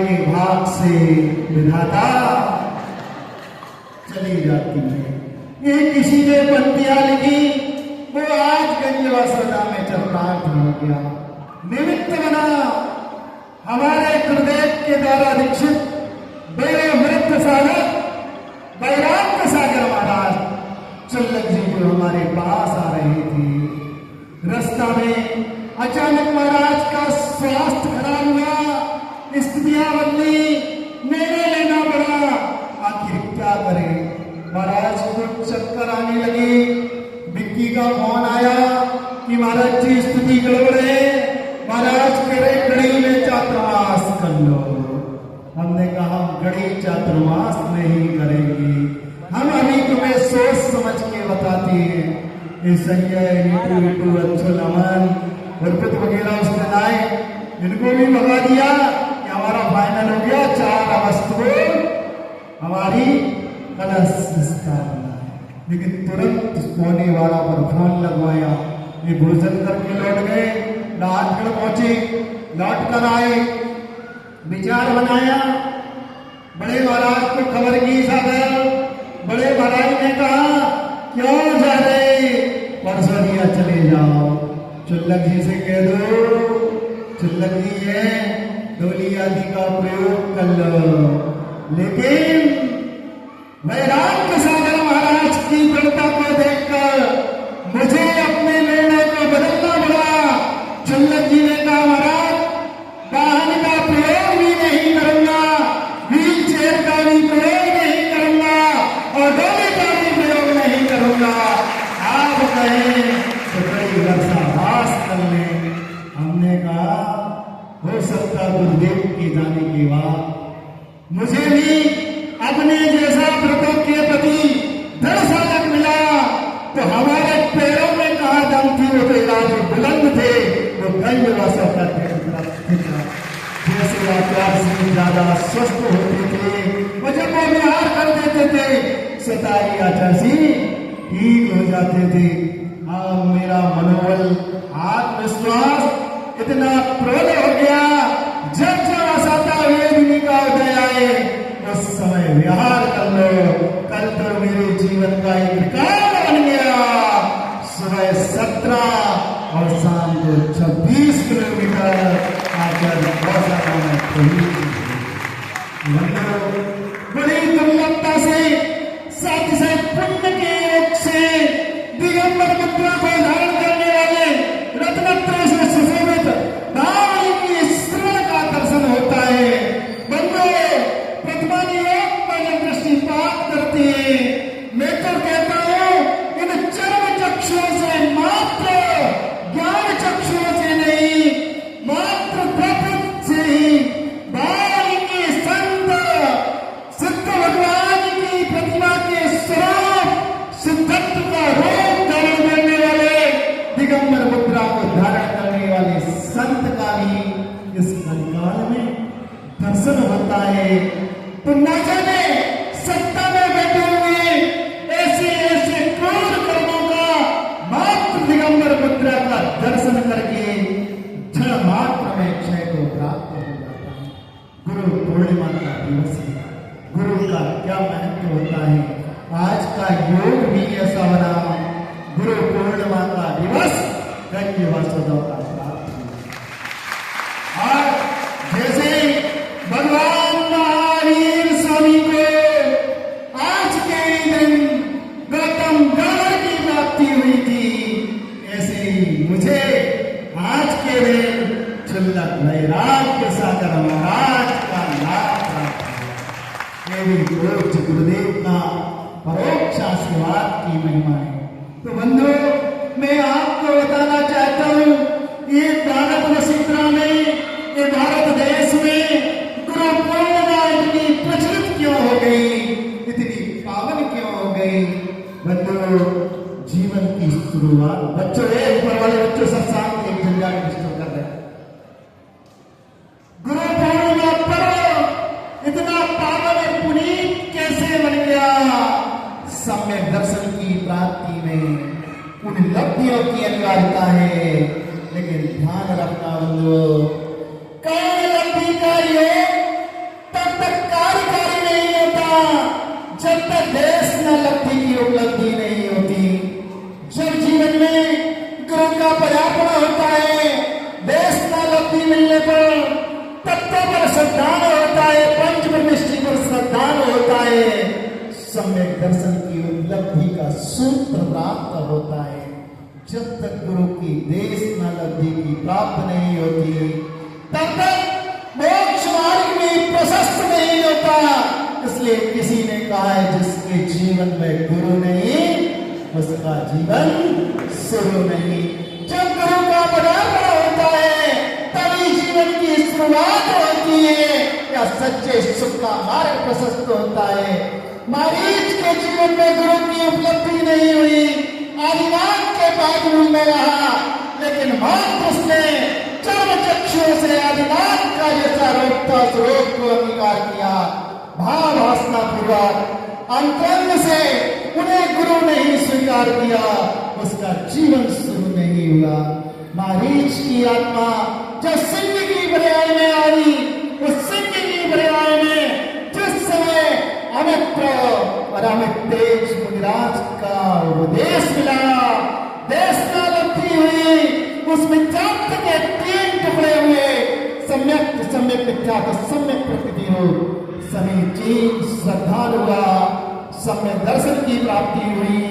के भाग से विधाता चली जाती है। ये किसी ने पंक्तियां लिखी, वो आज गंजवा सदा में चरतार्थ हो गया। निमित्त बना हमारे गुरुदेव के द्वारा दीक्षित वैराग्य सागर महाराज चल्लक जी जो हमारे पास आ रहे थे। रास्ता में अचानक महाराज का स्वास्थ्य खराब हुआ, स्थितियां बदली, निर्णय लेना पड़ा। आखिर क्या करें? महाराज को चक्कर आने लगे। विक्की का फोन आया कि महाराज जी स्थिति गड़बड़ है, महाराज कह रहे गड़ी में चातुर्मास कर लो। हमने कहा गड़ी चातुर्मास नहीं करेंगे, हम अभी तुम्हें सोच समझ के बताते हैं। ये संजय नीटू अच्छो नमन अर्पित वगैरह उसने लाए, इनको भी भगा दिया कि हमारा फाइनल हो गया। 4 अगस्त को हमारी कलश स्थापना है। लेकिन तुरंत पौने वाला पर फोन लगवाया। ये भोजन करके लौट गए, राजगढ़ पहुंचे, लौट कर आए, विचार बनाया। बड़े महाराज को खबर की सागर। बड़े महाराज ने कहा क्यों जा रहे? परसों दिया चले जाओ, चुल्लक जी से कह दो, चुल्लक जी है डोली आदि का प्रयोग कर लो। लेकिन वैराग्य सागर महाराज की दृढ़ता को देखकर मुझे अपने निर्णय को बदलना पड़ा। चुल्लक जी ने कहा महाराज वाहन का प्रयोग भी नहीं करूंगा, व्हील चेयर का भी प्रयोग नहीं करूंगा और डोली का भी प्रयोग नहीं करूंगा। आप कहें तो बड़ी वर्षाभास कर ले। हमने कहा हो सकता गुरुदेव के जाने के बाद मुझे भी अपने जैसा व्रतों के प्रति दृढ़ साधक मिला। तो हमारे पैरों में कहा दम थी, वो तो इलाज बुलंद थे, वो गंज वासा करते जैसे आचार से ज्यादा स्वस्थ होते थे। वो जब वो विहार कर देते थे सताई आचार से ठीक हो जाते थे। हाँ, मेरा मनोबल आत्मविश्वास इतना प्रबल हो गया, जब जब असता वेदनी का उदय आए उस समय विहार कर लो। कल तो मेरे जीवन का एक रिकॉर्ड बन गया। सुबह 17 और शाम को 26 किलोमीटर आकर गौशाला में बड़ी दुर्लभता से साथ साथ पुण्य के योग से दिगंबर मुद्रा को धारण करने वाले रत्नत्रय से सुशोभित नारी की श्रवण का दर्शन होता है। बंदो प्रतिमा योग पर दृष्टिपात करती है। मैं तो कहता हूं इन चर्म चक्षुओं से मात्र, ज्ञान चक्षुओं से नहीं, मात्र प्रकृति से ही बालिनी संत सिद्ध भगवान की प्रतिमा के स्वरूप सिद्धत्व का रूप धारण करने वाले, दिगंबर मुद्रा को धारण करने वाले संत का भी इस कलिकाल में दर्शन होता है। तो न जाने सत्ता में बैठे हुए ऐसे ऐसे क्रूर कर्मों का मात्र दिगंबर मुद्रा का दर्शन करके क्षण मात्र में क्षय को प्राप्त हो जाता है। गुरु पूर्णिमा का दिवस है, गुरु का क्या महत्व होता है। आज का योग भी ऐसा बना, गुरु पूर्णिमा का दिवस गंज वासुदेव का प्राप्त हुआ। और जैसे भगवान महावीर स्वामी को आज के दिन गौतम गागर की प्राप्ति हुई थी, ऐसे ही मुझे आज के दिन चुल्लक वैराग्य सागर महाराज का लाभ प्राप्त हुआ। ये भी गुरुदेव का परोक्ष आशीर्वाद की महिमा है। तो बंधु, मैं आपको बताना चाहता हूं, ये भारत वसुंधरा में, ये भारत देश में गुरु पूर्णिमा इतनी प्रचलित क्यों हो गई, इतनी पावन क्यों हो गई? बंधु, जीवन की शुरुआत बच्चों, एक ऊपर वाले बच्चों सब साथ एक झंडा डिस्टर्ब कर रहे हैं। गुरु पूर्णिमा पर्व इतना पावन और पुनीत कैसे बन गया? सम्यक दर्शन की प्राप्ति में उन लब्धियों की अनिवार्यता है। लेकिन ध्यान रखना बंधु, काल लब्धि का योग तक देश न लब्धि की उपलब्धि नहीं होती। जब जीवन में गुरु का पदार्पण होता है, देश न लब्धि मिलने पर तत्व पर श्रद्धान होता है, पंच परमेष्टि पर श्रद्धान होता है, सम्यक दर्शन की उपलब्धि का सूत्र प्राप्त होता है। जब तक गुरु की देश न लब्धि की प्राप्त नहीं होती, तब तक मोक्ष मार्ग में प्रशस्त नहीं होता। इसलिए किसी ने कहा है, जिसके जीवन में गुरु नहीं, उसका जीवन शुरू नहीं। जब गुरु का पदार्पण होता है, तभी जीवन की शुरुआत होती है या सच्चे सुख का मार्ग प्रशस्त होता है। मारीच के जीवन में गुरु की उपलब्धि नहीं हुई, आदिनाथ के बाद में रहा, लेकिन मात्र उसने चर्म चक्षुओं से आदिनाथ का जैसा रूप था उस रूप को अंगीकार किया। भाव वासना पूर्वक अंतरंग से उन्हें गुरु नहीं स्वीकार किया, उसका जीवन शुरू नहीं हुआ। मारीच की आत्मा जब सिंह की पर्याय में आई, उस सिंह की पर्याय में जिस समय अमित्र और अमित तेज मुनिराज का उपदेश मिला, देश का लब्धि हुई, उस मिथ्यात्व के 3 टुकड़े हुए, सम्यक सम्यक मिथ्यात्व सम्यक प्रकृति हो, सभी चीज श्रद्धालु हुआ, सम्यक दर्शन की प्राप्ति हुई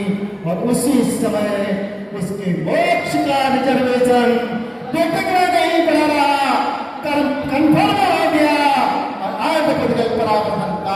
और उसी समय उसके मोक्ष का रिजर्वेशन टुकड़ा नहीं बना रहा, कन्फर्म हो गया और आज परावर्तन का